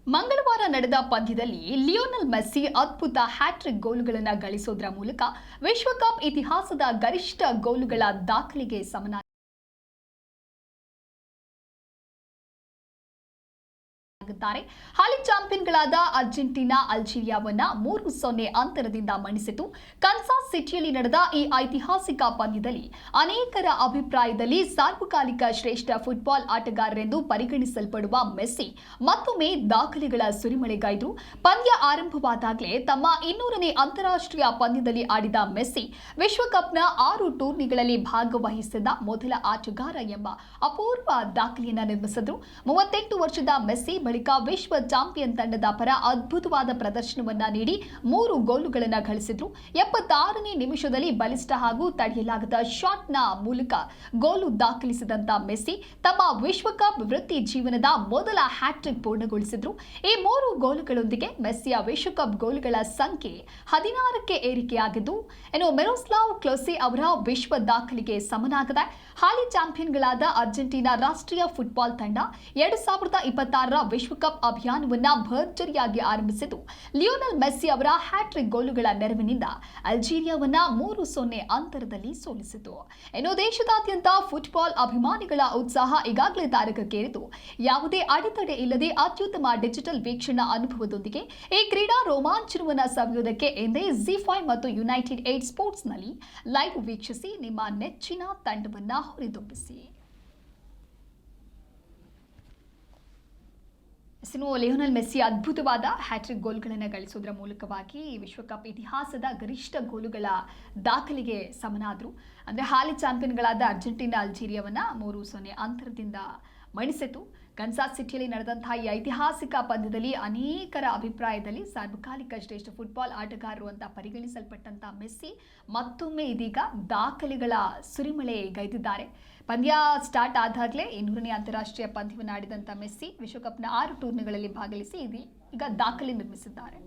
ಮಂಗಳವಾರ ನಡೆದ ಪಂದ್ಯದಲ್ಲಿ ಲಿಯೋನೆಲ್ ಮೆಸ್ಸಿ ಅದ್ಭುತ ಹ್ಯಾಟ್ರಿಕ್ ಗೋಲುಗಳನ್ನು ಗಳಿಸೋದ್ರ ಮೂಲಕ ವಿಶ್ವಕಪ್ ಇತಿಹಾಸದ ಗರಿಷ್ಠ ಗೋಲುಗಳ ದಾಖಲೆಗೆ ಸಮನಾಗಿದ್ದಾರೆ. ಹಾಲಿ ಚಾಂಪಿಯನ್ಗಳಾದ ಅರ್ಜೆಂಟೀನಾ ಅಲ್ಜೀರಿಯಾವನ್ನ 3-0 ಅಂತರದಿಂದ ಮಣಿಸಿತು. ಕನ್ಸಾಸ್ ಸಿಟಿಯಲ್ಲಿ ನಡೆದ ಈ ಐತಿಹಾಸಿಕ ಪಂದ್ಯದಲ್ಲಿ ಅನೇಕರ ಅಭಿಪ್ರಾಯದಲ್ಲಿ ಸಾರ್ವಕಾಲಿಕ ಶ್ರೇಷ್ಠ ಫುಟ್ಬಾಲ್ ಆಟಗಾರರೆಂದು ಪರಿಗಣಿಸಲ್ಪಡುವ ಮೆಸ್ಸಿ ಮತ್ತೊಮ್ಮೆ ದಾಖಲೆಗಳ ಸುರಿಮಳೆಗೈದರು. ಪಂದ್ಯ ಆರಂಭವಾದಾಗಲೇ ತಮ್ಮ 200ನೇ ಅಂತಾರಾಷ್ಟ್ರೀಯ ಪಂದ್ಯದಲ್ಲಿ ಆಡಿದ ಮೆಸ್ಸಿ ವಿಶ್ವಕಪ್ನ 6 ಟೂರ್ನಿಗಳಲ್ಲಿ ಭಾಗವಹಿಸಿದ ಮೊದಲ ಆಟಗಾರ ಎಂಬ ಅಪೂರ್ವ ದಾಖಲೆಯನ್ನು ನಿರ್ಮಿಸಿದರು. 38 ವರ್ಷದ ಮೆಸ್ಸಿ ಬಳಿಕ ವಿಶ್ವ ಚಾಂಪಿಯನ್ ತಂಡದ ಪರ ಅದ್ಭುತವಾದ ಪ್ರದರ್ಶನವನ್ನ ನೀಡಿ 3 ಗೋಲುಗಳನ್ನು ಗಳಿಸಿದ್ರು. 76ನೇ ನಿಮಿಷದಲ್ಲಿ ಬಲಿಷ್ಠ ಹಾಗೂ ತಡೆಯಲಾಗದ ಶಾಟ್ನ ಮೂಲಕ ಗೋಲು ದಾಖಲಿಸಿದಂತ ಮೆಸ್ಸಿ ತಮ್ಮ ವಿಶ್ವಕಪ್ ವೃತ್ತಿ ಜೀವನದ ಮೊದಲ ಹ್ಯಾಟ್ರಿಕ್ ಪೂರ್ಣಗೊಳಿಸಿದ್ರು. ಈ 3 ಗೋಲುಗಳೊಂದಿಗೆ ಮೆಸ್ಸಿಯ ವಿಶ್ವಕಪ್ ಗೋಲುಗಳ ಸಂಖ್ಯೆ 16ಕ್ಕೆ ಏರಿಕೆಯಾಗಿದ್ದು, ಇನ್ನು ಮಿರೋಸ್ಲಾವ್ ಕ್ಲೋಸೆ ಅವರ ವಿಶ್ವ ದಾಖಲೆಗೆ ಸಮನಾಗಿದೆ. ಹಾಲಿ ಚಾಂಪಿಯನ್ಗಳಾದ ಅರ್ಜೆಂಟೀನಾ ರಾಷ್ಟ್ರೀಯ ಫುಟ್ಬಾಲ್ ತಂಡ 2026ರ ವಿಶ್ವಕಪ್ ಅಭಿಯಾನವನ್ನ ಭರ್ಜರಿಯಾಗಿ ಆರಂಭಿಸಿದ್ದು, ಲಿಯೋನೆಲ್ ಮೆಸ್ಸಿ ಅವರ ಹ್ಯಾಟ್ರಿಕ್ ಗೋಲುಗಳ ನೆರವಿನಿಂದ ಅಲ್ಜೀರಿಯಾವನ್ನ 3-0 ಅಂತರದಲ್ಲಿ ಸೋಲಿಸಿತು. ಇನ್ನು ದೇಶದಾದ್ಯಂತ ಫುಟ್ಬಾಲ್ ಅಭಿಮಾನಿಗಳ ಉತ್ಸಾಹ ಈಗಾಗಲೇ ತಾರಕಕ್ಕೇರಿದ್ದು, ಯಾವುದೇ ಅಡೆತಡೆ ಇಲ್ಲದೆ ಅತ್ಯುತ್ತಮ ಡಿಜಿಟಲ್ ವೀಕ್ಷಣಾ ಅನುಭವದೊಂದಿಗೆ ಈ ಕ್ರೀಡಾ ರೋಮಾಂಚನವನ್ನು ಸವಿಯುವುದಕ್ಕೆ ಎಂದೇ ಜಿ5 ಮತ್ತು ಯುನೈಟೆಡ್ 8 ಸ್ಪೋರ್ಟ್ಸ್ನಲ್ಲಿ ಲೈವ್ ವೀಕ್ಷಿಸಿ ನಿಮ್ಮ ನೆಚ್ಚಿನ ತಂಡವನ್ನ ಹುರಿದುಂಬಿಸಿ. ಲಿಯೋನೆಲ್ ಮೆಸ್ಸಿ ಅದ್ಭುತವಾದ ಹ್ಯಾಟ್ರಿಕ್ ಗೋಲ್ಗಳನ್ನು ಗಳಿಸೋದ್ರ ಮೂಲಕವಾಗಿ ವಿಶ್ವಕಪ್ ಇತಿಹಾಸದ ಗರಿಷ್ಠ ಗೋಲುಗಳ ದಾಖಲೆಗೆ ಸಮನಾದರು. ಅಂದರೆ ಹಾಲಿ ಚಾಂಪಿಯನ್ಗಳಾದ ಅರ್ಜೆಂಟೀನಾ ಅಲ್ಜೀರಿಯಾವನ್ನ 3-0 ಅಂತರದಿಂದ ಮಣಿಸಿತು. ಕನ್ಸಾಸ್ ಸಿಟಿಯಲ್ಲಿ ನಡೆದಂತಹ ಈ ಐತಿಹಾಸಿಕ ಪಂದ್ಯದಲ್ಲಿ ಅನೇಕರ ಅಭಿಪ್ರಾಯದಲ್ಲಿ ಸಾರ್ವಕಾಲಿಕ ಶ್ರೇಷ್ಠ ಫುಟ್ಬಾಲ್ ಆಟಗಾರರು ಅಂತ ಪರಿಗಣಿಸಲ್ಪಟ್ಟಂತ ಮೆಸ್ಸಿ ಮತ್ತೊಮ್ಮೆ ಇದೀಗ ದಾಖಲೆಗಳ ಸುರಿಮಳೆ ಗೈದಿದ್ದಾರೆ. ಪಂದ್ಯ ಸ್ಟಾರ್ಟ್ ಆದಾಗಲೇ 200ನೇ ಅಂತಾರಾಷ್ಟ್ರೀಯ ಪಂದ್ಯವನ್ನು ಆಡಿದಂಥ ಮೆಸ್ಸಿ ವಿಶ್ವಕಪ್ನ 6 ಟೂರ್ನಿಗಳಲ್ಲಿ ಭಾಗವಹಿಸಿ ಈಗ ದಾಖಲೆ ನಿರ್ಮಿಸಿದ್ದಾರೆ.